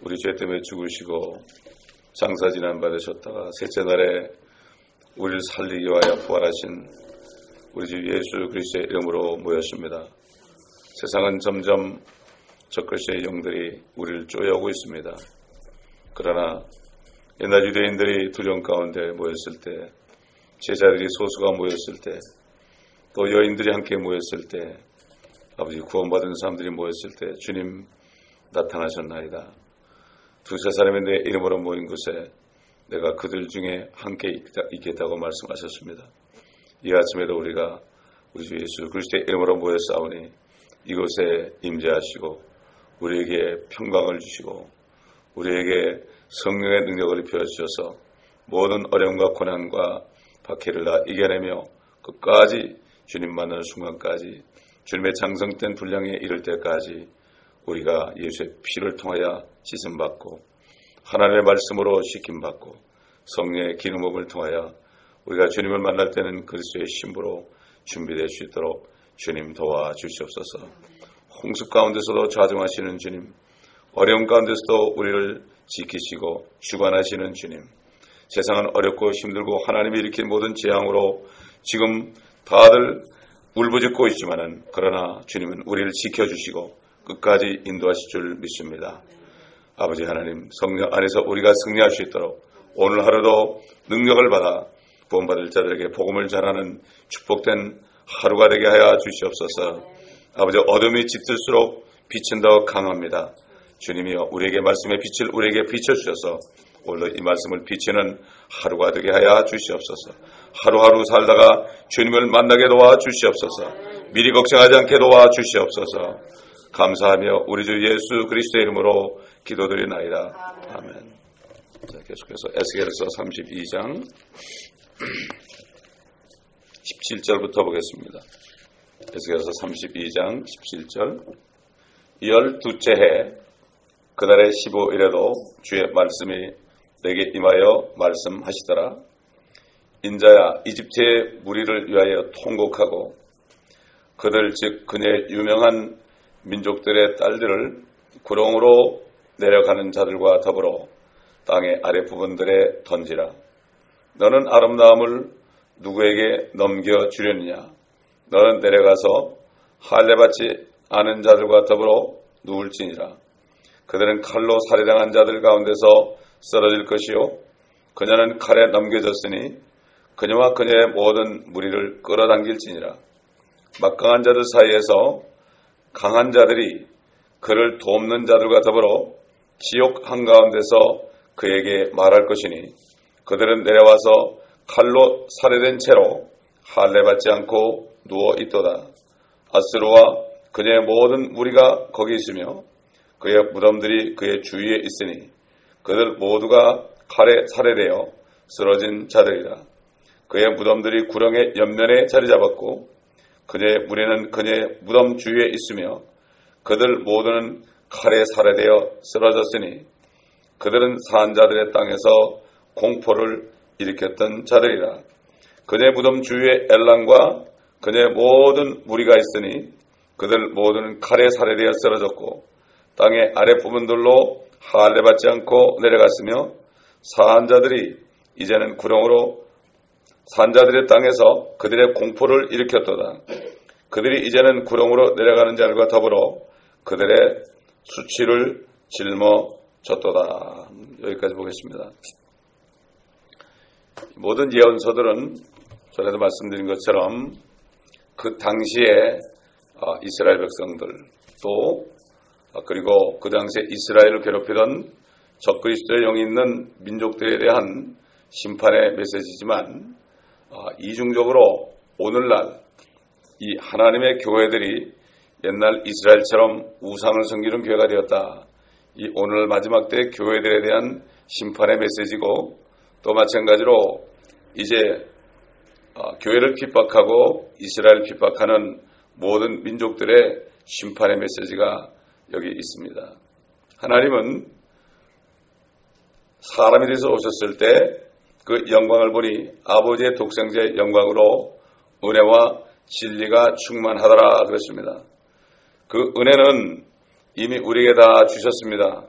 우리 죄 때문에 죽으시고 장사지난 받으셨다가 셋째 날에 우리를 살리기 위하여 부활하신 우리 주 예수 그리스도의 이름으로 모였습니다. 세상은 점점 적그리스도의 영들이 우리를 쪼여오고 있습니다. 그러나 옛날 유대인들이 두려움 가운데 모였을 때, 제자들이 소수가 모였을 때, 또 여인들이 함께 모였을 때, 아버지 구원받은 사람들이 모였을 때 주님 나타나셨나이다. 두세 사람이 내 이름으로 모인 곳에 내가 그들 중에 함께 있겠다고 말씀하셨습니다. 이 아침에도 우리가 우리 주 예수 그리스도의 이름으로 모였사오니 이곳에 임재하시고 우리에게 평강을 주시고 우리에게 성령의 능력을 입혀주셔서 모든 어려움과 고난과 박해를 다 이겨내며 끝까지 주님 만나는 순간까지 주님의 장성된 분량에 이를 때까지 우리가 예수의 피를 통하여 씻음받고 하나님의 말씀으로 씻김받고 성령의 기름부음을 통하여 우리가 주님을 만날 때는 그리스도의 신부로 준비될 수 있도록 주님 도와주시옵소서. 홍수 가운데서도 좌정하시는 주님, 어려움 가운데서도 우리를 지키시고 주관하시는 주님, 세상은 어렵고 힘들고 하나님이 일으킨 모든 재앙으로 지금 다들 울부짖고 있지만은 그러나 주님은 우리를 지켜주시고 끝까지 인도하실 줄 믿습니다. 아버지 하나님, 성령 안에서 우리가 승리할 수 있도록 오늘 하루도 능력을 받아 구원받을 자들에게 복음을 전하는 축복된 하루가 되게 하여 주시옵소서. 아버지, 어둠이 짙을수록 빛은 더 강합니다. 주님이여, 우리에게 말씀의 빛을 우리에게 비춰주셔서 오늘 이 말씀을 비치는 하루가 되게 하여 주시옵소서. 하루하루 살다가 주님을 만나게 도와주시옵소서. 미리 걱정하지 않게 도와주시옵소서. 감사하며 우리 주 예수 그리스도의 이름으로 기도드리나이다. 아멘. 자, 계속해서 에스겔서 32장 17절부터 보겠습니다. 에스겔서 32장 17절. 12째 해 그달의 15일에도 주의 말씀이 내게 임하여 말씀하시더라. 인자야, 이집트의 무리를 위하여 통곡하고 그들 즉 그녀의 유명한 민족들의 딸들을 구렁으로 내려가는 자들과 더불어 땅의 아랫부분들에 던지라. 너는 아름다움을 누구에게 넘겨주려느냐? 너는 내려가서 할례받지 않은 자들과 더불어 누울지니라. 그들은 칼로 살해당한 자들 가운데서 쓰러질 것이요 그녀는 칼에 넘겨졌으니 그녀와 그녀의 모든 무리를 끌어당길지니라. 막강한 자들 사이에서 강한 자들이 그를 돕는 자들과 더불어 지옥 한가운데서 그에게 말할 것이니 그들은 내려와서 칼로 살해된 채로 할례받지 않고 누워있도다. 아스루와 그녀의 모든 무리가 거기 있으며 그의 무덤들이 그의 주위에 있으니 그들 모두가 칼에 살해되어 쓰러진 자들이라. 그의 무덤들이 구렁의 옆면에 자리 잡았고 그녀의 무리는 그녀의 무덤 주위에 있으며 그들 모두는 칼에 살해되어 쓰러졌으니 그들은 산 자들의 땅에서 공포를 일으켰던 자들이라. 그녀의 무덤 주위에 엘람과 그녀의 모든 무리가 있으니 그들 모두는 칼에 살해되어 쓰러졌고 땅의 아랫부분들로 할례받지 않고 내려갔으며 산자들이 이제는 구렁으로 산자들의 땅에서 그들의 공포를 일으켰도다. 그들이 이제는 구렁으로 내려가는 자들과 더불어 그들의 수치를 짊어졌도다. 여기까지 보겠습니다. 모든 예언서들은 전에도 말씀드린 것처럼 그 당시에 이스라엘 백성들 또 그리고 그 당시에 이스라엘을 괴롭히던 적그리스도의 영이 있는 민족들에 대한 심판의 메시지지만 이중적으로 오늘날 이 하나님의 교회들이 옛날 이스라엘처럼 우상을 섬기는 교회가 되었다. 이 오늘 마지막 때 교회들에 대한 심판의 메시지고 또 마찬가지로 이제 교회를 핍박하고 이스라엘을 핍박하는 모든 민족들의 심판의 메시지가 여기 있습니다. 하나님은 사람이 돼서 오셨을 때 그 영광을 보니 아버지의 독생자의 영광으로 은혜와 진리가 충만하더라 그랬습니다. 그 은혜는 이미 우리에게 다 주셨습니다.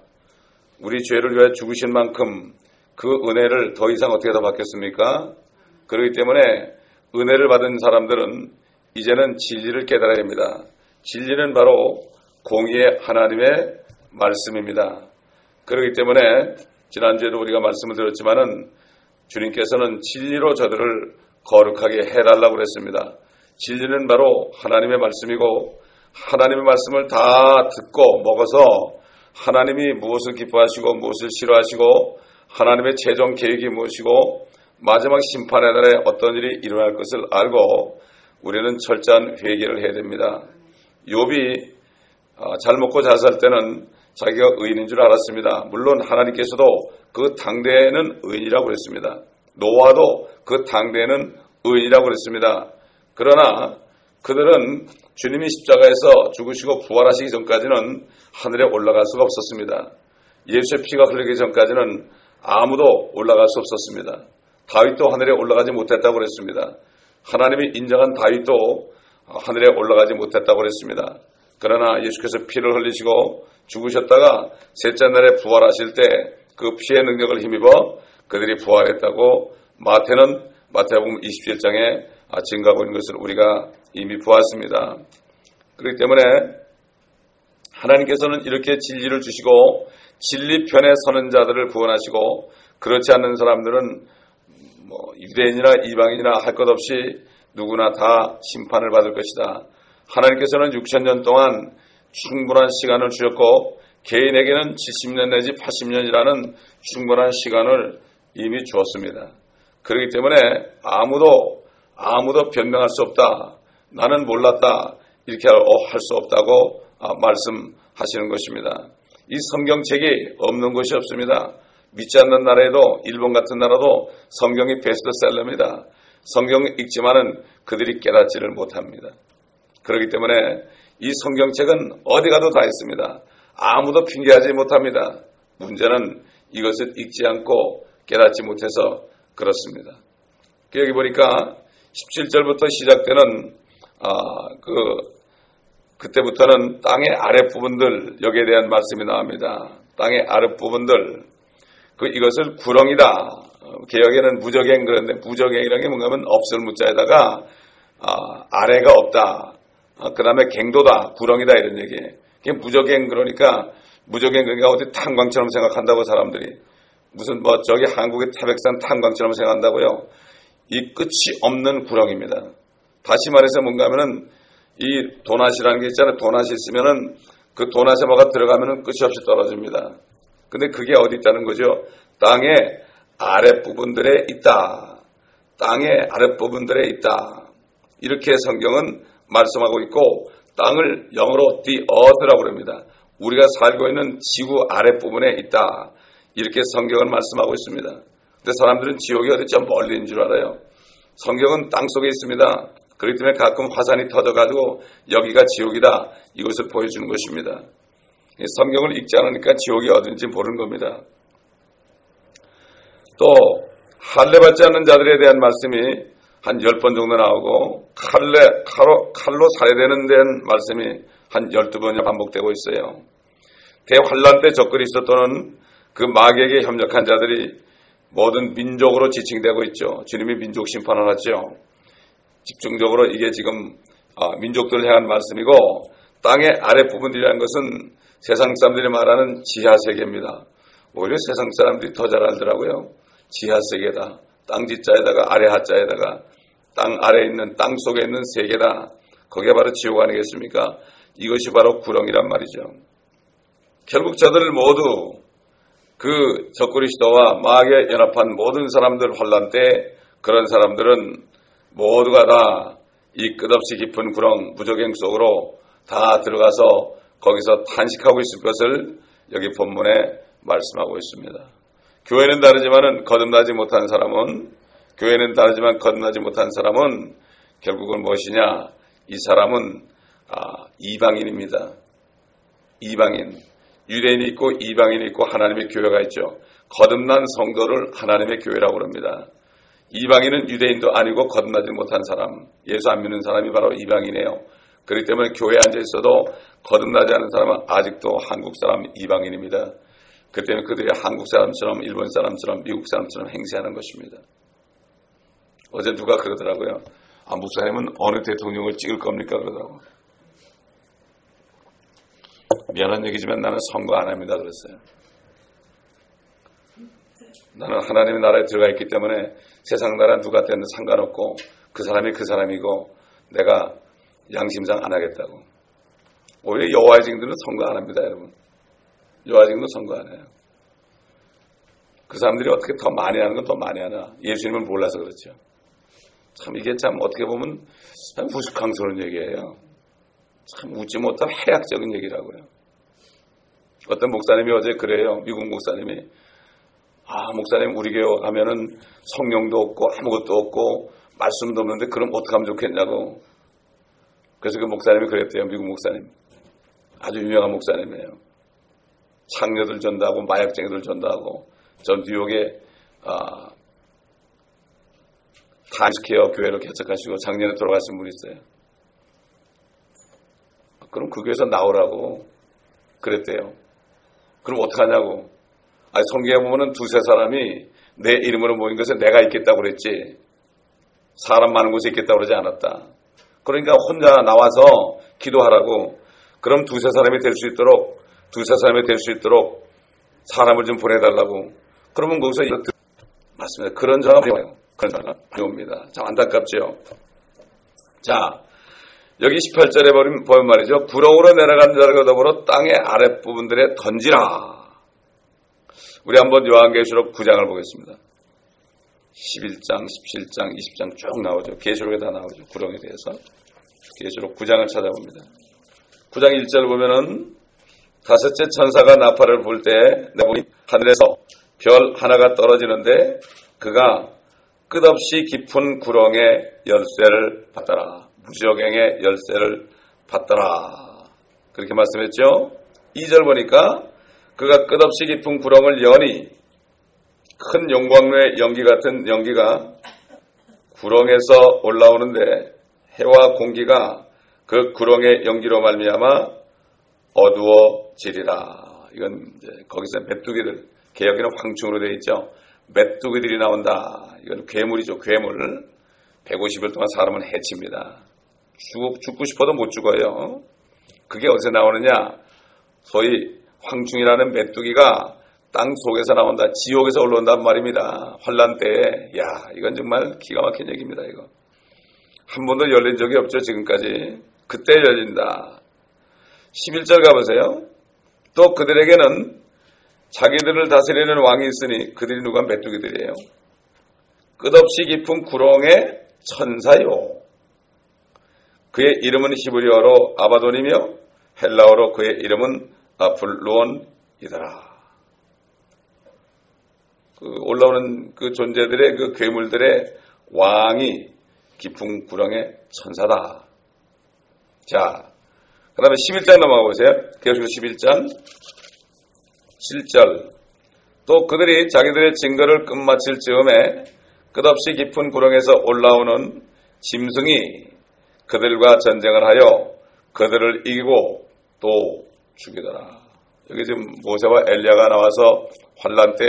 우리 죄를 위하여 죽으신 만큼 그 은혜를 더 이상 어떻게 더 받겠습니까? 그렇기 때문에 은혜를 받은 사람들은 이제는 진리를 깨달아야 됩니다. 진리는 바로 공의의 하나님의 말씀입니다. 그렇기 때문에 지난주에도 우리가 말씀을 드렸지만은 주님께서는 진리로 저들을 거룩하게 해달라고 그랬습니다. 진리는 바로 하나님의 말씀이고 하나님의 말씀을 다 듣고 먹어서 하나님이 무엇을 기뻐하시고 무엇을 싫어하시고 하나님의 최종 계획이 무엇이고 마지막 심판의 날에 어떤 일이 일어날 것을 알고 우리는 철저한 회개를 해야 됩니다. 욥이 잘 먹고 잘 살 때는 자기가 의인인 줄 알았습니다. 물론 하나님께서도 그 당대에는 의인이라고 그랬습니다. 노아도 그 당대에는 의인이라고 그랬습니다. 그러나 그들은 주님이 십자가에서 죽으시고 부활하시기 전까지는 하늘에 올라갈 수가 없었습니다. 예수의 피가 흘리기 전까지는 아무도 올라갈 수 없었습니다. 다윗도 하늘에 올라가지 못했다고 그랬습니다. 하나님이 인정한 다윗도 하늘에 올라가지 못했다고 그랬습니다. 그러나 예수께서 피를 흘리시고 죽으셨다가 셋째 날에 부활하실 때 그 피의 능력을 힘입어 그들이 부활했다고 마태복음 27장에 증거하고 있는 것을 우리가 이미 보았습니다. 그렇기 때문에 하나님께서는 이렇게 진리를 주시고 진리편에 서는 자들을 구원하시고 그렇지 않는 사람들은 유대인이나 이방인이나 할 것 없이 누구나 다 심판을 받을 것이다. 하나님께서는 6,000년 동안 충분한 시간을 주셨고 개인에게는 70년 내지 80년이라는 충분한 시간을 이미 주었습니다. 그렇기 때문에 아무도 변명할 수 없다. 나는 몰랐다. 이렇게 할 수 없다고 말씀하시는 것입니다. 이 성경책이 없는 것이 없습니다. 믿지 않는 나라에도 일본 같은 나라도 성경이 베스트셀러입니다. 성경을 읽지만은 그들이 깨닫지를 못합니다. 그렇기 때문에 이 성경책은 어디 가도 다 있습니다. 아무도 핑계하지 못합니다. 문제는 이것을 읽지 않고 깨닫지 못해서 그렇습니다. 여기 보니까 17절부터 시작되는 그때부터는 땅의 아랫부분들 여기에 대한 말씀이 나옵니다. 땅의 아랫부분들 이것을 구렁이다. 개혁에는 무적행 그런데 무적행이라는 게 뭔가 하면 없을 무자에다가 아래가 없다. 그 다음에 갱도다. 구렁이다 이런 얘기예요. 무적행 그러니까 어디 탄광처럼 생각한다고 사람들이 무슨 저기 한국의 태백산 탄광처럼 생각한다고요. 이 끝이 없는 구렁입니다. 다시 말해서 뭔가 하면은 이 도낫이라는 게 있잖아요. 도낫이 있으면은 그 도낫에 뭐가 들어가면은 끝이 없이 떨어집니다. 근데 그게 어디 있다는 거죠? 땅의 아랫부분들에 있다. 땅의 아랫부분들에 있다. 이렇게 성경은 말씀하고 있고 땅을 영어로 the earth라고 합니다. 우리가 살고 있는 지구 아랫부분에 있다. 이렇게 성경은 말씀하고 있습니다. 근데 사람들은 지옥이 어디 좀 멀리 있는 줄 알아요. 성경은 땅 속에 있습니다. 그렇기 때문에 가끔 화산이 터져가지고 여기가 지옥이다. 이것을 보여주는 것입니다. 성경을 읽지 않으니까 지옥이 어딘지 모르는 겁니다. 또 할례받지 않는 자들에 대한 말씀이 한 10번 정도 나오고 칼로 살해되는 데는 말씀이 한 12번이 반복되고 있어요. 대환란 때 적그리스도는 그 마귀에게 협력한 자들이 모든 민족으로 지칭되고 있죠. 주님이 민족 심판을 하죠. 집중적으로 이게 지금 민족들을 향한 말씀이고 땅의 아랫부분이라는 것은 세상 사람들이 말하는 지하세계입니다. 오히려 세상 사람들이 더 잘 알더라고요. 지하세계다. 땅지자에다가 아래 하자에다가 땅 아래에 있는 땅 속에 있는 세계다. 거기가 바로 지옥 아니겠습니까? 이것이 바로 구렁이란 말이죠. 결국 저들을 모두 그 적그리스도와 마귀에 연합한 모든 사람들 환란 때 그런 사람들은 모두가 다 이 끝없이 깊은 구렁 무적행 속으로 다 들어가서 거기서 탄식하고 있을 것을 여기 본문에 말씀하고 있습니다. 교회는 다르지만 거듭나지 못한 사람은 결국은 무엇이냐? 이 사람은 이방인입니다. 이방인. 유대인이 있고 이방인이 있고 하나님의 교회가 있죠. 거듭난 성도를 하나님의 교회라고 합니다. 이방인은 유대인도 아니고 거듭나지 못한 사람, 예수 안 믿는 사람이 바로 이방인이에요. 그렇기 때문에 교회에 앉아 있어도 거듭나지 않은 사람은 아직도 한국 사람 이방인입니다. 그 때문에 그들이 한국 사람처럼 일본 사람처럼 미국 사람처럼 행세하는 것입니다. 어제 누가 그러더라고요. 목사님은 어느 대통령을 찍을 겁니까? 그러더라고요. 미안한 얘기지만 나는 선거 안 합니다. 그랬어요. 나는 하나님의 나라에 들어가 있기 때문에 세상 나라 누가 되든 상관없고 그 사람이 그 사람이고 내가 양심상 안 하겠다고. 오히려 여호와의 증인들은 선거 안 합니다. 여러분. 여호와의 증인도 선거 안 해요. 그 사람들이 어떻게 더 많이 하는 건 더 많이 하나. 예수님을 몰라서 그렇죠. 참 이게 참 어떻게 보면 참 우스꽝스러운 얘기예요. 참 웃지 못할 해악적인 얘기라고요. 어떤 목사님이 어제 그래요. 미국 목사님이 목사님 우리 교회 가면은 성령도 없고 아무것도 없고 말씀도 없는데 그럼 어떻게 하면 좋겠냐고. 그래서 그 목사님이 그랬대요. 미국 목사님. 아주 유명한 목사님이에요. 창녀들 전도하고 마약쟁이들 전도하고 전 뉴욕에 타임스퀘어 교회를 개척하시고 작년에 돌아가신 분이 있어요. 그럼 그 교회에서 나오라고 그랬대요. 그럼 어떡하냐고. 성경에 보면은 두세 사람이 내 이름으로 모인 것에 내가 있겠다고 그랬지 사람 많은 곳에 있겠다고 그러지 않았다. 그러니까 혼자 나와서 기도하라고. 그럼 두세 사람이 될 수 있도록 사람을 좀 보내달라고. 그러면 거기서 맞습니다. 그런 자가 많이 와요. 그런 자가 많이 옵니다. 참 안타깝죠. 자, 여기 18절에 보면 말이죠. 구렁으로 내려간 자를 더불어 땅의 아랫부분들에 던지라. 우리 한번 요한계시록 9장을 보겠습니다. 11장, 17장, 20장 쭉 나오죠. 계시록에 다 나오죠. 구렁에 대해서. 계시록 9장을 찾아봅니다. 9장 1절을 보면은 다섯째 천사가 나팔을 불 때 내가 보니 하늘에서 별 하나가 떨어지는데 그가 끝없이 깊은 구렁의 열쇠를 받더라. 무저갱의 열쇠를 받더라. 그렇게 말씀했죠. 2절 보니까 그가 끝없이 깊은 구렁을 여니 큰 용광로의 연기 같은 연기가 구렁에서 올라오는데 해와 공기가 그 구렁의 연기로 말미암아 어두워지리라. 이건 이제 거기서 메뚜기들, 개혁에는 황충으로 되어 있죠. 메뚜기들이 나온다. 이건 괴물이죠. 괴물. 150일 동안 사람은 해칩니다. 죽고 싶어도 못 죽어요. 그게 어디서 나오느냐? 소위 황충이라는 메뚜기가 땅 속에서 나온다. 지옥에서 올라온단 말입니다. 환란 때에. 이건 정말 기가 막힌 얘기입니다. 이거. 한 번도 열린 적이 없죠. 지금까지. 그때 열린다. 11절 가보세요. 또 그들에게는 자기들을 다스리는 왕이 있으니 그들이 누가 메뚜기들이에요. 끝없이 깊은 구렁의 천사요. 그의 이름은 히브리어로 아바돈이며 헬라어로 그의 이름은 아폴로온이더라. 올라오는 그 존재들의 그 괴물들의 왕이 깊은 구렁의 천사다. 자, 그 다음에 11장 넘어가 보세요. 계속 11장 7절. 또 그들이 자기들의 증거를 끝마칠 즈음에 끝없이 깊은 구렁에서 올라오는 짐승이 그들과 전쟁을 하여 그들을 이기고 또 죽이더라. 여기 지금 모세와 엘리야가 나와서 환란 때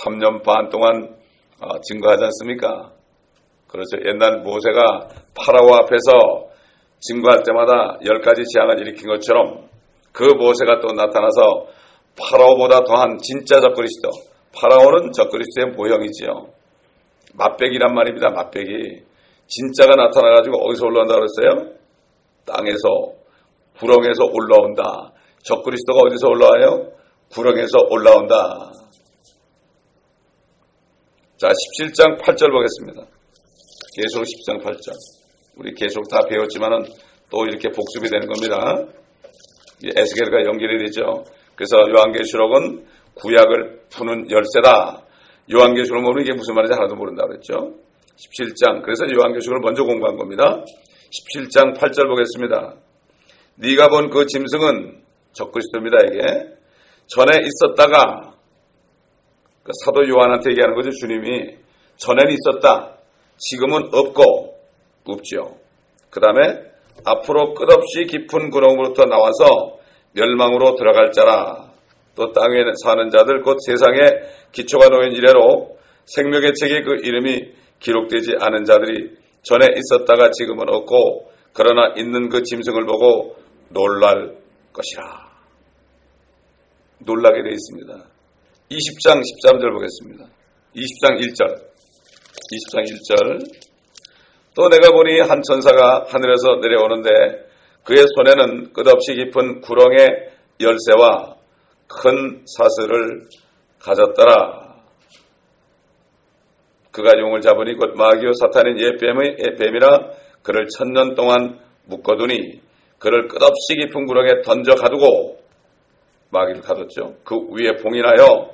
3년 반 동안 증거하지 않습니까? 그렇죠. 옛날 모세가 파라오 앞에서 증거할 때마다 10가지 재앙을 일으킨 것처럼 그 모세가 또 나타나서 파라오보다 더한 진짜 적그리스도. 파라오는 적그리스도의 모형이지요. 맛배기란 말입니다. 맛배기. 진짜가 나타나가지고 어디서 올라온다 그랬어요? 땅에서, 구렁에서 올라온다. 적그리스도가 어디서 올라와요? 구렁에서 올라온다. 자, 17장 8절 보겠습니다. 계시록 10장 8절. 우리 계시록 다 배웠지만은 또 이렇게 복습이 되는 겁니다. 에스겔과 연결이 되죠. 그래서 요한계시록은 구약을 푸는 열쇠다. 요한계시록을 모르면 이게 무슨 말인지 하나도 모른다고 그랬죠. 17장. 그래서 요한계시록을 먼저 공부한 겁니다. 17장 8절 보겠습니다. 네가 본 그 짐승은 적그리스도입니다. 이게 전에 있었다가 그 사도 요한한테 얘기하는 거죠. 주님이 전에는 있었다. 지금은 없죠. 그 다음에 앞으로 끝없이 깊은 구렁으로부터 나와서 멸망으로 들어갈 자라. 또 땅에 사는 자들 곧 세상에 기초가 놓인 이래로 생명의 책에 그 이름이 기록되지 않은 자들이 전에 있었다가 지금은 없고 그러나 있는 그 짐승을 보고 놀랄 것이라. 놀라게 되어 있습니다. 20장 13절 보겠습니다. 20장 1절. 20장 1절. 또 내가 보니 한 천사가 하늘에서 내려오는데 그의 손에는 끝없이 깊은 구렁의 열쇠와 큰 사슬을 가졌더라. 그가 용을 잡으니 곧 마귀요 사탄인 옛 뱀이라 그를 1000년 동안 묶어두니 그를 끝없이 깊은 구렁에 던져 가두고, 마귀를 가뒀죠. 그 위에 봉인하여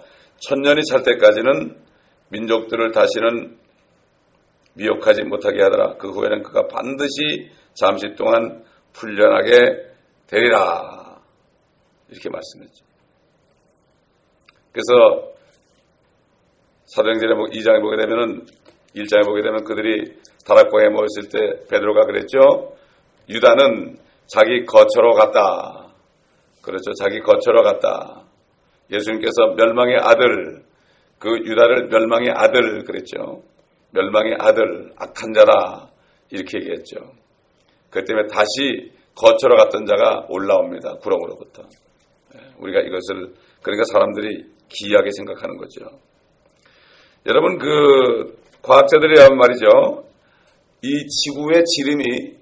1000년이 찰 때까지는 민족들을 다시는 미혹하지 못하게 하더라. 그 후에는 그가 반드시 잠시 동안 풀려나게 되리라. 이렇게 말씀했죠. 그래서 사도행전에 2장에 보게 되면은 1장에 보게 되면 그들이 다락방에 모였을 때 베드로가 그랬죠. 유다는 자기 거처로 갔다. 그렇죠. 자기 거처로 갔다. 예수님께서 멸망의 아들, 그 유다를 멸망의 아들 그랬죠. 멸망의 아들, 악한 자라 이렇게 얘기했죠. 그 때문에 다시 거처로 갔던 자가 올라옵니다. 구렁으로부터. 우리가 이것을 그러니까 사람들이 기이하게 생각하는 거죠. 여러분 그 과학자들이 하는 말이죠. 이 지구의 지름이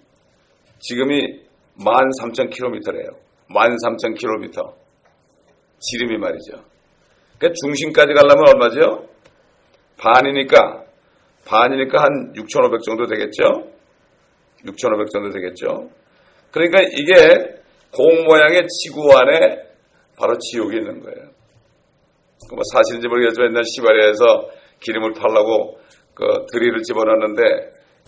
13,000km래요. 13,000km. 지름이 말이죠. 그러니까 중심까지 가려면 얼마죠? 반이니까 한 6,500 정도 되겠죠? 6,500 정도 되겠죠? 그러니까 이게 공 모양의 지구 안에 바로 지옥이 있는 거예요. 뭐 사실인지 모르겠지만 옛날 시바리아에서 기름을 팔라고 그 드릴을 집어넣는데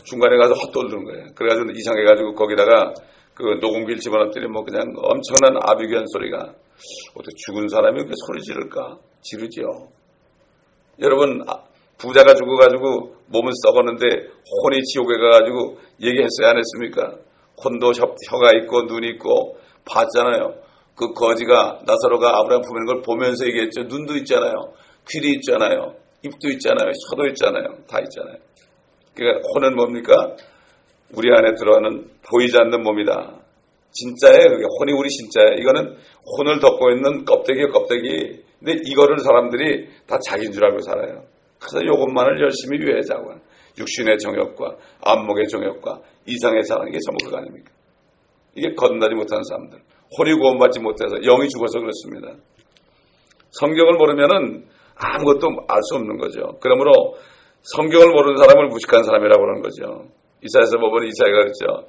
중간에 가서 헛돌리는 거예요. 그래가지고 이상해가지고 거기다가 그 녹음기를 집어넣더니 뭐 그냥 엄청난 아비규환 소리가, 어떻게 죽은 사람이 그렇게 소리 지를까? 지르지요. 여러분 부자가 죽어가지고 몸은 썩었는데 혼이 지옥에 가가지고 얘기했어야 안 했습니까? 혼도 혀가 있고 눈이 있고 봤잖아요. 그 거지가 나사로가 아브라함 품는 걸 보면서 얘기했죠. 눈도 있잖아요. 귀도 있잖아요. 입도 있잖아요. 혀도 있잖아요. 다 있잖아요. 그러니까 혼은 뭡니까? 우리 안에 들어가는 보이지 않는 몸이다. 진짜예요. 그게 혼이 우리 진짜예요. 이거는 혼을 덮고 있는 껍데기예요. 껍데기. 근데 이거를 사람들이 다 자기인 줄 알고 살아요. 그래서 이것만을 열심히 유해하자고. 육신의 정욕과 안목의 정욕과 이상의 사랑이 게 전부 그거 아닙니까? 이게 건너지 못하는 사람들. 혼이 구원받지 못해서 영이 죽어서 그렇습니다. 성경을 모르면은 아무것도 알 수 없는 거죠. 그러므로 성경을 모르는 사람을 무식한 사람이라고 그러는 거죠. 이사야서 보면 이사야가 그랬죠.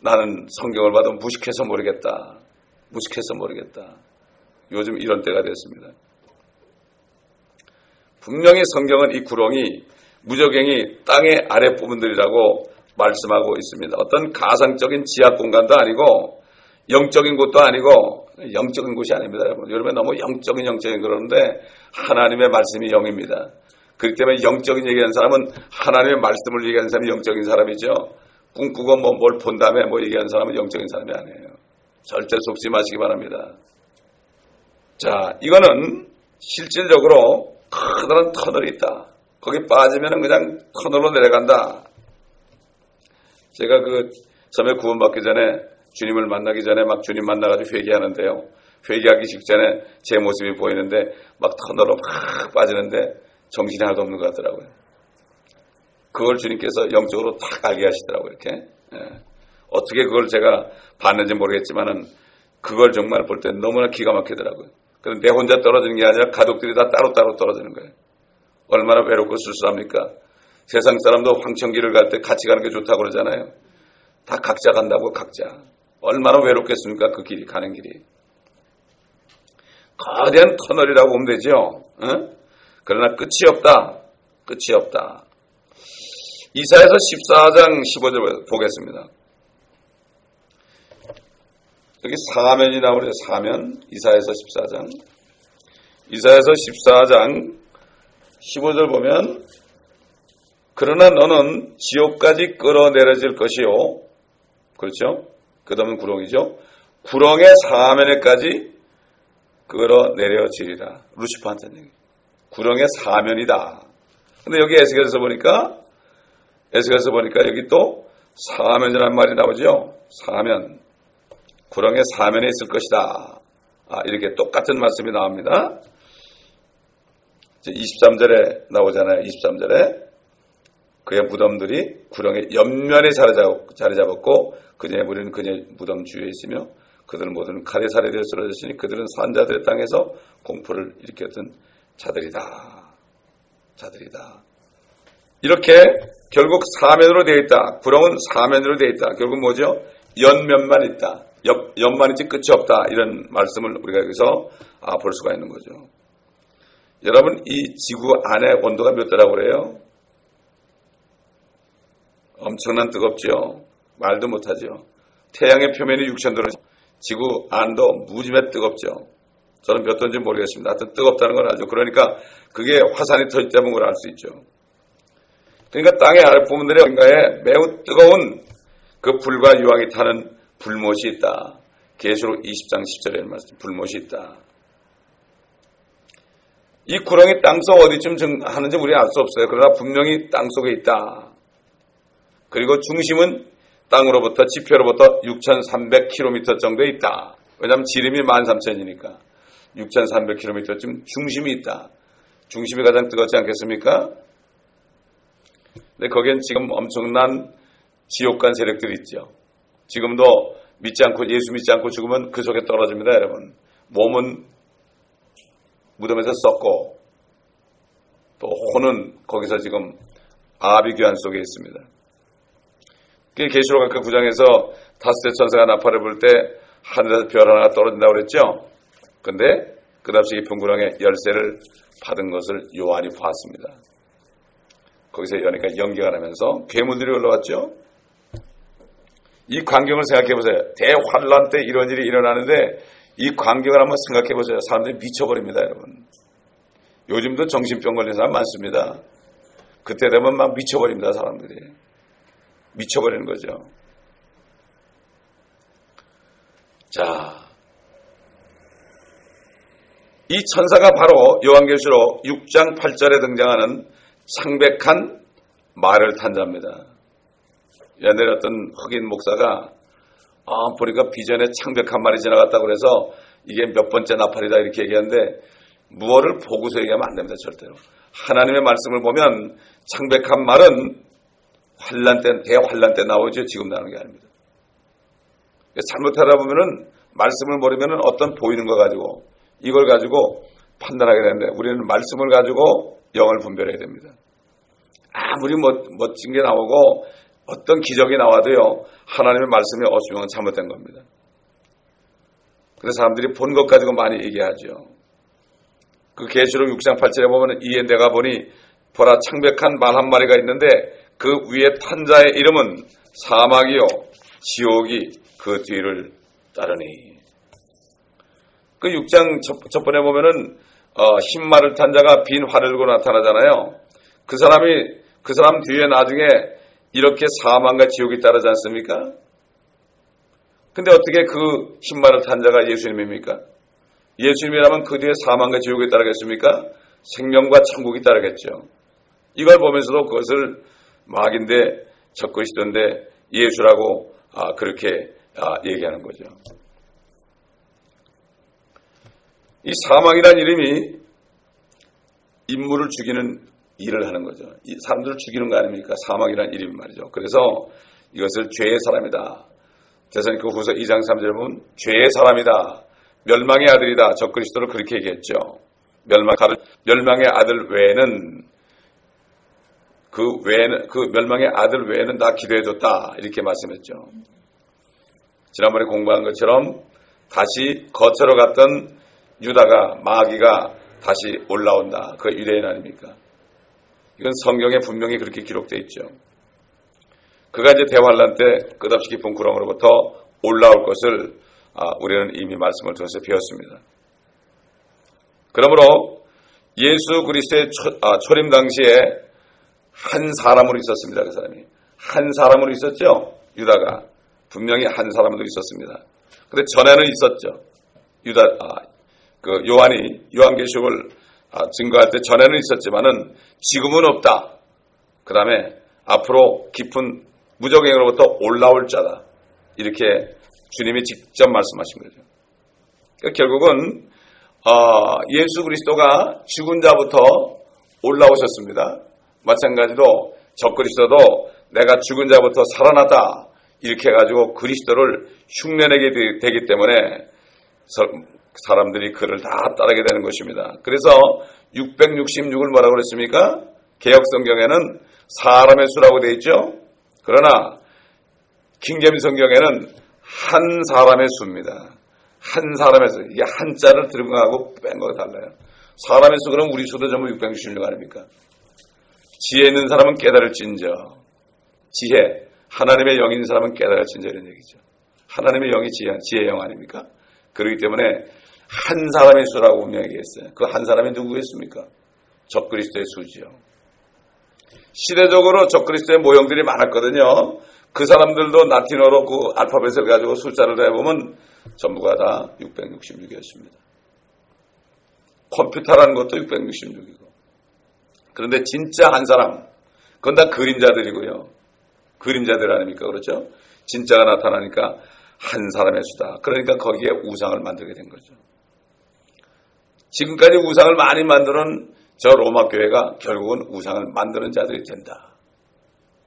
나는 성경을 봐도 무식해서 모르겠다. 무식해서 모르겠다. 요즘 이런 때가 됐습니다. 분명히 성경은 이 구렁이 무저갱이 땅의 아래 부분들이라고 말씀하고 있습니다. 어떤 가상적인 지하 공간도 아니고 영적인 곳도 아니고, 영적인 곳이 아닙니다. 여러분 너무 영적인 그러는데 하나님의 말씀이 영입니다. 그렇기 때문에 영적인 얘기하는 사람은 하나님의 말씀을 얘기하는 사람이 영적인 사람이죠. 꿈꾸고 뭘 본 다음에 얘기하는 사람은 영적인 사람이 아니에요. 절대 속지 마시기 바랍니다. 자, 이거는 실질적으로 커다란 터널이 있다. 거기 빠지면 그냥 터널로 내려간다. 제가 처음에 구원받기 전에 주님을 만나기 전에 막 주님 만나가지고 회개하는데요. 회개하기 직전에 제 모습이 보이는데 막 터널로 막 빠지는데 정신이 하나도 없는 것 같더라고요. 그걸 주님께서 영적으로 딱 알게 하시더라고요. 이렇게. 어떻게 그걸 제가 봤는지 모르겠지만은 그걸 정말 볼 때 너무나 기가 막히더라고요. 그런데 내 혼자 떨어지는 게 아니라 가족들이 다 따로따로 떨어지는 거예요. 얼마나 외롭고 쓸쓸합니까? 세상 사람도 황천길을 갈 때 같이 가는 게 좋다고 그러잖아요. 다 각자 간다고 각자. 얼마나 외롭겠습니까? 그 길이 가는 길이. 거대한 터널이라고 보면 되죠. 그러나 끝이 없다. 끝이 없다. 이사야서 14장 15절 보겠습니다. 여기 사면이 나오네요. 사면. 이사야서 14장. 이사야서 14장 15절 보면 그러나 너는 지옥까지 끌어내려질 것이요. 그렇죠? 그 다음은 구렁이죠. 구렁의 사면에까지 끌어내려지리라. 루시퍼한테는 얘기. 구렁의 사면이다. 근데 여기 에스겔에서 보니까 여기 또 사면이라는 말이 나오죠. 사면. 구렁의 사면에 있을 것이다. 이렇게 똑같은 말씀이 나옵니다. 23절에 나오잖아요. 23절에 그의 무덤들이 구렁의 옆면에 자리 잡았고 그녀의 무리는 그녀의 무덤 주위에 있으며 그들은 모두는 칼에 살해되어 쓰러졌으니 그들은 산자들의 땅에서 공포를 일으켰던 자들이다. 이렇게 결국 사면으로 되어 있다. 구렁은 사면으로 되어 있다. 결국 뭐죠? 옆면만 있다. 옆만 있지 끝이 없다. 이런 말씀을 우리가 여기서 볼 수가 있는 거죠. 여러분, 이 지구 안에 온도가 몇 도라고 그래요? 엄청난 뜨겁죠. 말도 못하죠. 태양의 표면이 6000도로 지구 안도 무지개 뜨겁죠. 저는 몇 도인지 모르겠습니다. 하여튼 뜨겁다는 걸 알죠. 그러니까 그게 화산이 터질 때면 그걸 알 수 있죠. 그러니까 땅의 아랫부분들의 어딘가에 매우 뜨거운 그 불과 유황이 타는 불못이 있다. 계시록 20장 10절에 말씀, 불못이 있다. 이 구렁이 땅속 어디쯤 하는지 우리는 알 수 없어요. 그러나 분명히 땅속에 있다. 그리고 중심은 땅으로부터 지표로부터 6,300km 정도에 있다. 왜냐하면 지름이 13,000이니까 6,300km쯤 중심이 있다. 중심이 가장 뜨겁지 않겠습니까? 근데 거기엔 지금 엄청난 지옥간 세력들이 있죠. 지금도 예수 믿지 않고 죽으면 그 속에 떨어집니다, 여러분. 몸은 무덤에서 썩고 또 혼은 거기서 지금 아비규환 속에 있습니다. 계시록 아까 9장에서 다스의 천사가 나팔을 불 때 하늘에서 별 하나가 떨어진다고 그랬죠. 근데 끝없이 깊은 구렁의 열쇠를 받은 것을 요한이 보았습니다. 거기서 여니까 연기가 나면서 괴물들이 올라왔죠. 이 광경을 생각해 보세요. 대환란 때 이런 일이 일어나는데 이 광경을 한번 생각해 보세요. 사람들이 미쳐버립니다, 여러분. 요즘도 정신병 걸린 사람 많습니다. 그때 되면 막 미쳐버립니다, 사람들이. 미쳐버리는 거죠. 자, 이 천사가 바로 요한계시록 6장 8절에 등장하는 창백한 말을 탄 자입니다. 옛날에 어떤 흑인 목사가 보니까 비전에 창백한 말이 지나갔다고 그래서 이게 몇 번째 나팔이다 이렇게 얘기하는데 무엇을 보고서 얘기하면 안 됩니다. 절대로. 하나님의 말씀을 보면 창백한 말은 환란 때, 대환란 때 나오죠. 지금 나오는 게 아닙니다. 잘못하다 보면은 말씀을 모르면은 어떤 보이는 거 가지고 이걸 가지고 판단하게 되는데 우리는 말씀을 가지고 영을 분별해야 됩니다. 아무리 멋진 게 나오고 어떤 기적이 나와도요. 하나님의 말씀이 없으면 잘못된 겁니다. 그래서 사람들이 본 것 가지고 많이 얘기하죠. 그 계시록 6장 8절에 보면 이에 내가 보니 보라 창백한 말 한 마리가 있는데 그 위에 탄 자의 이름은 사막이요 지옥이 그 뒤를 따르니. 그 6장 첫 번에 보면은 흰 말을 탄 자가 빈 활을 들고 나타나잖아요. 그 사람 뒤에 나중에 이렇게 사망과 지옥이 따르지 않습니까? 근데 어떻게 그 흰 말을 탄 자가 예수님입니까? 예수님이라면 그 뒤에 사망과 지옥이 따르겠습니까? 생명과 천국이 따르겠죠. 이걸 보면서도 그것을 마귀인데 적그리스도인데 예수라고 그렇게 얘기하는 거죠. 이 사망이라는 이름이 인물을 죽이는 일을 하는 거죠. 이 사람들을 죽이는 거 아닙니까? 사망이라는 이름이 말이죠. 그래서 이것을 죄의 사람이다. 데살로니가 후서 2장 3절에 보면 죄의 사람이다. 멸망의 아들이다. 적그리스도를 그렇게 얘기했죠. 멸망의 아들 외에는 그 멸망의 아들 외에는 다 기도해줬다. 이렇게 말씀했죠. 지난번에 공부한 것처럼 다시 거처로 갔던 유다가 마귀가 다시 올라온다. 그 유대인 아닙니까? 이건 성경에 분명히 그렇게 기록되어 있죠. 그가 이제 대환란 때 끝없이 깊은 구렁으로부터 올라올 것을 우리는 이미 말씀을 통해서 배웠습니다. 그러므로 예수 그리스도의 초림 당시에 한 사람으로 있었습니다. 그 사람이. 한 사람으로 있었죠. 유다가. 분명히 한 사람으로 있었습니다. 근데 전에는 있었죠. 그 요한계시록을 증거할 때 전에는 있었지만은 지금은 없다. 그 다음에 앞으로 깊은 무저갱으로부터 올라올 자다. 이렇게 주님이 직접 말씀하신 거죠. 그러니까 결국은 예수 그리스도가 죽은 자부터 올라오셨습니다. 마찬가지로 적그리스도도 내가 죽은 자부터 살아났다. 이렇게 해가지고 그리스도를 흉내내게 되기 때문에 사람들이 그를 다 따르게 되는 것입니다. 그래서 666을 뭐라고 그랬습니까? 개혁성경에는 사람의 수라고 되어 있죠. 그러나 킹제임스 성경에는 한 사람의 수입니다. 한 사람의 수. 이게 한자를 들은 거하고 뺀 거가 달라요. 사람의 수 그럼 우리 수도 전부 666 아닙니까? 지혜 있는 사람은 깨달을진저. 지혜. 하나님의 영이 있는 사람은 깨달을진저 이런 얘기죠. 하나님의 영이 지혜의 영 아닙니까? 그렇기 때문에 한 사람의 수라고 분명히 얘기했어요. 그 한 사람이 누구겠습니까? 적그리스도의 수지요. 시대적으로 적그리스도의 모형들이 많았거든요. 그 사람들도 라틴어로 그 알파벳을 가지고 숫자를 해보면 전부가 다 666이었습니다. 컴퓨터라는 것도 666이고. 그런데 진짜 한 사람, 그건 다 그림자들이고요. 그림자들 아닙니까? 그렇죠? 진짜가 나타나니까 한 사람의 수다. 그러니까 거기에 우상을 만들게 된 거죠. 지금까지 우상을 많이 만드는 저 로마 교회가 결국은 우상을 만드는 자들이 된다.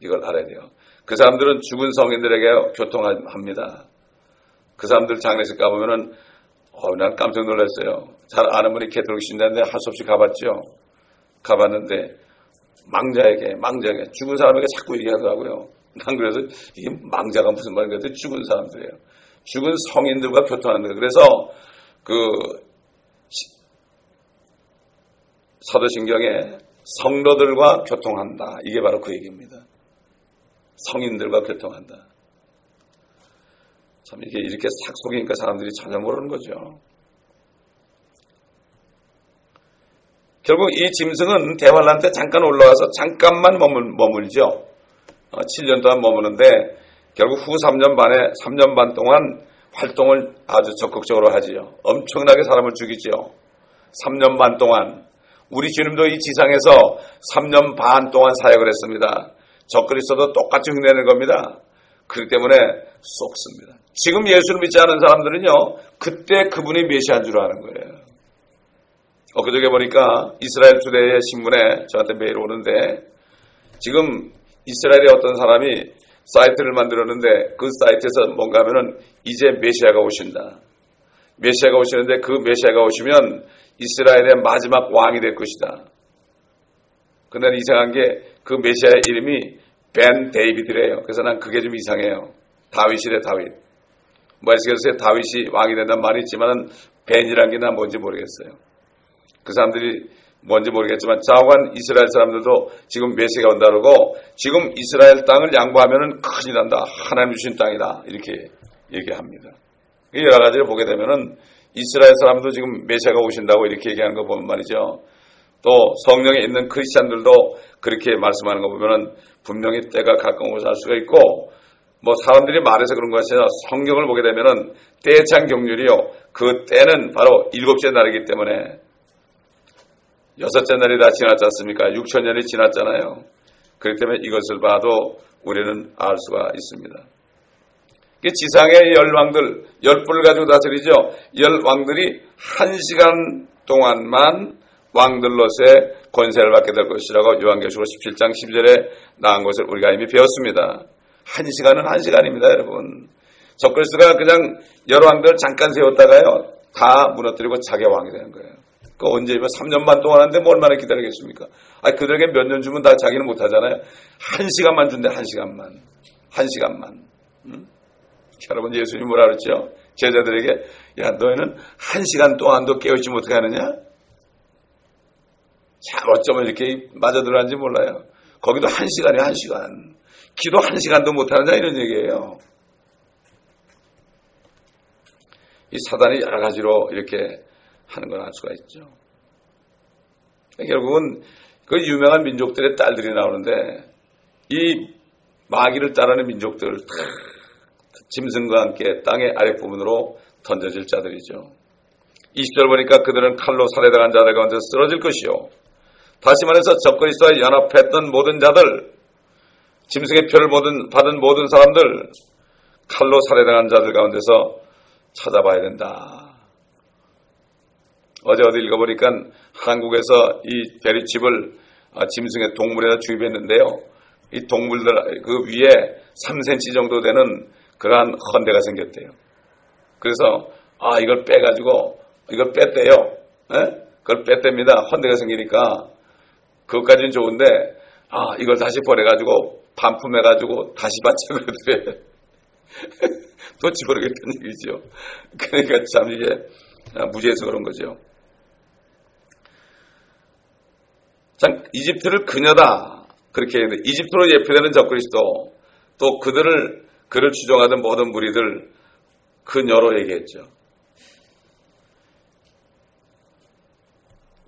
이걸 알아야 돼요. 그 사람들은 죽은 성인들에게 교통합니다. 그 사람들 장례식 가보면은 난 깜짝 놀랐어요. 잘 아는 분이 개톨릭 신자인데 할 수 없이 가봤죠. 가봤는데 망자에게 죽은 사람에게 자꾸 얘기하더라고요. 난 그래서 이게 망자가 무슨 말인가 했더니 죽은 사람들이에요. 죽은 성인들과 교통하는 거예요. 그래서 그 사도신경에 성도들과 교통한다. 이게 바로 그 얘기입니다. 성인들과 교통한다. 참 이게 이렇게 싹 속이니까 사람들이 전혀 모르는 거죠. 결국 이 짐승은 대환란 때 잠깐 올라와서 잠깐만 머물죠. 7년 동안 머무는데 결국 후 3년 반 동안 활동을 아주 적극적으로 하지요. 엄청나게 사람을 죽이죠. 3년 반 동안. 우리 주님도 이 지상에서 3년 반 동안 사역을 했습니다. 적그리스도도 똑같이 흉내내는 겁니다. 그렇기 때문에 쏙습니다. 지금 예수를 믿지 않은 사람들은요, 그때 그분이 메시아인 줄 아는 거예요. 엊그저께 보니까 이스라엘 투데이의 신문에 저한테 메일 오는데 지금 이스라엘의 어떤 사람이 사이트를 만들었는데 그 사이트에서 뭔가 하면은 이제 메시아가 오신다. 메시아가 오시는데 그 메시아가 오시면 이스라엘의 마지막 왕이 될 것이다. 그런데 이상한 게 그 메시아의 이름이 벤 데이비드래요. 그래서 난 그게 좀 이상해요. 다윗이래 다윗. 에스겔서에 다윗이 왕이 된다는 말이 있지만은 벤이라는 게 난 뭔지 모르겠어요. 그 사람들이 뭔지 모르겠지만 좌우한 이스라엘 사람들도 지금 메시아가 온다 그러고 지금 이스라엘 땅을 양보하면은 큰일 난다. 하나님 주신 땅이다. 이렇게 얘기합니다. 여러 가지를 보게 되면은 이스라엘 사람도 지금 메시아가 오신다고 이렇게 얘기하는 거 보면 말이죠. 또 성령에 있는 크리스찬들도 그렇게 말씀하는 거 보면은 분명히 때가 가까운 것을 알 수가 있고 뭐 사람들이 말해서 그런 것이 아니라 성경을 보게 되면은 때찬 경륜이요. 그 때는 바로 7째 날이기 때문에 6째 날이 다 지났지 않습니까? 6천년이 지났잖아요. 그렇기 때문에 이것을 봐도 우리는 알 수가 있습니다. 지상의 열왕들, 10뿔을 가지고 다스리죠. 열왕들이 1시간 동안만 왕들로서의 권세를 받게 될 것이라고 요한계시록 17장 12절에 나온 것을 우리가 이미 배웠습니다. 1시간은 1시간입니다, 여러분. 적그리스도가 그냥 열왕들 잠깐 세웠다가요, 다 무너뜨리고 자기 왕이 되는 거예요. 그 언제면 3년 반 동안 하는데 뭐 얼마나 기다리겠습니까? 그들에게 몇 년 주면 다 자기는 못 하잖아요. 1시간만 준대, 1시간만. 1시간만. 여러분, 예수님이 뭐라 그랬죠? 제자들에게, 야, 너희는 1시간 동안도 깨우지 못하게 하느냐? 참, 어쩌면 이렇게 맞아 들어간지 몰라요. 거기도 1시간이에요, 1시간. 기도 1시간도 못하느냐? 이런 얘기예요. 이 사단이 여러 가지로 이렇게 하는 걸 알 수가 있죠. 결국은 그 유명한 민족들의 딸들이 나오는데 이 마귀를 따르는 민족들 짐승과 함께 땅의 아랫부분으로 던져질 자들이죠. 20절 보니까 그들은 칼로 살해당한 자들 가운데 쓰러질 것이요. 다시 말해서 적그리스도와 연합했던 모든 자들, 짐승의 표를 받은 모든 사람들, 칼로 살해당한 자들 가운데서 찾아봐야 된다. 어제 어디 읽어보니까 한국에서 이 대리칩을 짐승의 동물에다 주입했는데요. 이 동물들 그 위에 3cm 정도 되는 그러한 헌대가 생겼대요. 그래서 이걸 빼가지고 이걸 뺐대요. 에? 그걸 뺐답니다. 헌대가 생기니까 그것까지는 좋은데 이걸 다시 보내가지고 반품해가지고 다시 받자 그러더래. 또 집어넣겠다는 얘기죠. 그러니까 참 이게 무지해서 그런 거죠. 참 이집트를 그녀다 그렇게 했는데 이집트로 예표되는 적그리스도 또 그를 추종하던 모든 무리들 그녀로 얘기했죠.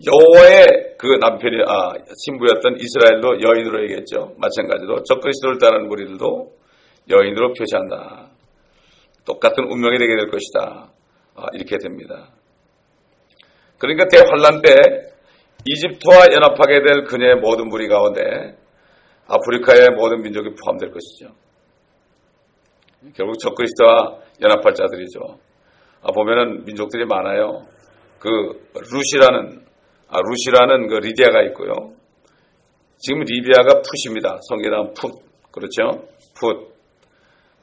여호와의 그 남편이 신부였던 이스라엘도 여인으로 얘기했죠. 마찬가지로 적그리스도를 따르는 무리들도 여인으로 표시한다. 똑같은 운명이 되게 될 것이다. 이렇게 됩니다. 그러니까 대환란 때 이집트와 연합하게 될 그녀의 모든 무리 가운데 아프리카의 모든 민족이 포함될 것이죠. 결국 적그리스도와 연합할 자들이죠. 보면은 민족들이 많아요. 그 루시라는 그 리디아가 있고요. 지금 리비아가 풋입니다. 성게랑 풋. 그렇죠? 풋.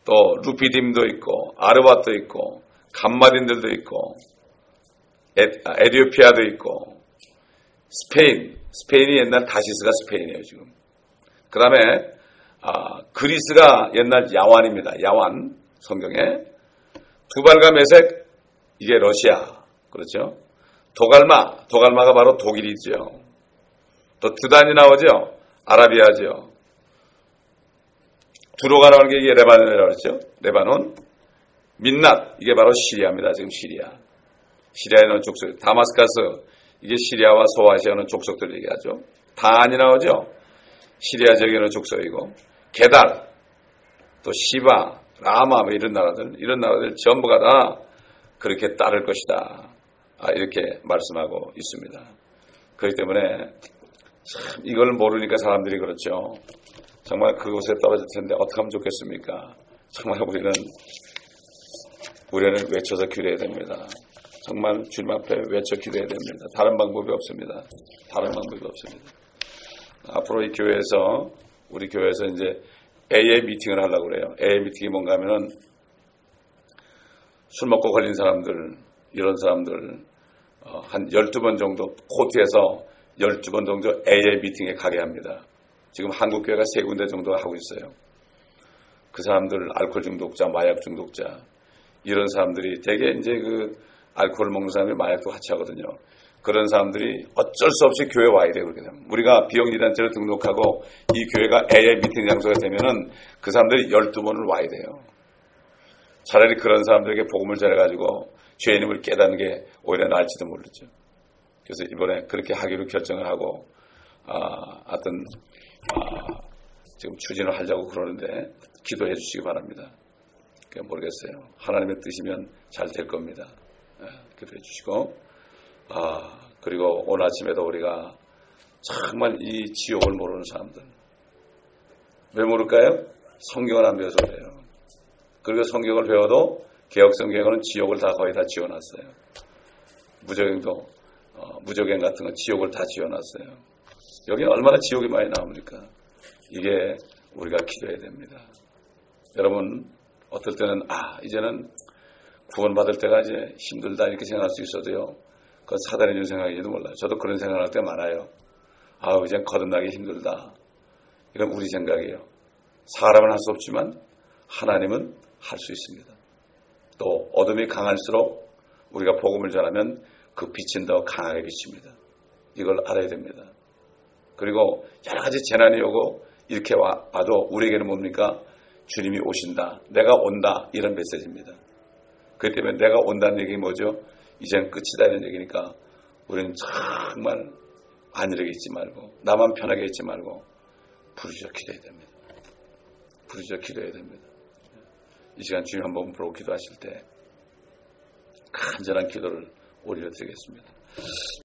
또 루피딤도 있고 아르밧도 있고 감마딘들도 있고 에티오피아도 있고 스페인이 옛날 다시스가 스페인이에요 지금. 그 다음에 그리스가 옛날 야완입니다. 야완 성경에 두발과 메색 이게 러시아 그렇죠. 도갈마가 바로 독일이죠. 또 드단이 나오죠. 아라비아죠. 두로가 나오는 게 이게 레바논이라고 그랬죠. 레바논. 민낫 이게 바로 시리아입니다. 지금 시리아에 있는 족속. 다마스카스 이게 시리아와 소아시아는 족속들 얘기하죠. 단이 나오죠. 시리아 지역에 있는 족속이고 게달 또 시바 라마 이런 나라들 전부가 다 그렇게 따를 것이다. 이렇게 말씀하고 있습니다. 그렇기 때문에 참 이걸 모르니까 사람들이 그렇죠. 정말 그곳에 떨어질 텐데 어떻게 하면 좋겠습니까? 정말 우리는 외쳐서 기도해야 됩니다. 정말 주님 앞에 외쳐 기도해야 됩니다. 다른 방법이 없습니다. 앞으로 우리 교회에서 이제 AA 미팅을 하려고 그래요. AA 미팅이 뭔가 하면은 술 먹고 걸린 사람들, 이런 사람들, 한 12번 정도, 코트에서 12번 정도 AA 미팅에 가게 합니다. 지금 한국교회가 3군데 정도 하고 있어요. 그 사람들, 알코올 중독자, 마약 중독자, 이런 사람들이 되게 이제 그 알코올 먹는 사람이 마약도 같이 하거든요. 그런 사람들이 어쩔 수 없이 교회에 와야 돼요. 그렇게 되면. 우리가 비영리단체를 등록하고 이 교회가 AA 미팅 장소가 되면은 그 사람들이 12번을 와야 돼요. 차라리 그런 사람들에게 복음을 전해가지고 죄인임을 깨닫는 게 오히려 나을지도 모르죠. 그래서 이번에 그렇게 하기로 결정을 하고, 하여튼, 지금 추진을 하려고 그러는데 기도해 주시기 바랍니다. 모르겠어요. 하나님의 뜻이면 잘 될 겁니다. 기도해 주시고, 그리고 오늘 아침에도 우리가 정말 이 지옥을 모르는 사람들. 왜 모를까요? 성경을 안 배워서 그래요. 그리고 성경을 배워도 개혁성경은 지옥을 거의 다 지어놨어요. 무적행 같은 건 지옥을 다 지어놨어요. 여기 얼마나 지옥이 많이 나옵니까? 이게 우리가 기도해야 됩니다. 여러분, 어떨 때는 이제는 구원받을 때가 이제 힘들다 이렇게 생각할 수 있어도요. 그건 사단의 준 생각인지도 몰라요. 저도 그런 생각할 때 많아요. 이젠 거듭나기 힘들다. 이건 우리 생각이에요. 사람은 할 수 없지만 하나님은 할 수 있습니다. 또 어둠이 강할수록 우리가 복음을 전하면 그 빛은 더 강하게 비칩니다. 이걸 알아야 됩니다. 그리고 여러 가지 재난이 오고 이렇게 와도 우리에게는 뭡니까? 주님이 오신다. 내가 온다. 이런 메시지입니다. 그렇기 때문에 내가 온다는 얘기 뭐죠? 이젠 끝이다 이런 얘기니까 우리는 정말 안일하게 있지 말고 나만 편하게 있지 말고 부르짖어 기도해야 됩니다. 부르짖어 기도해야 됩니다. 이 시간 주님 한번 부르고 기도하실 때 간절한 기도를 올려드리겠습니다.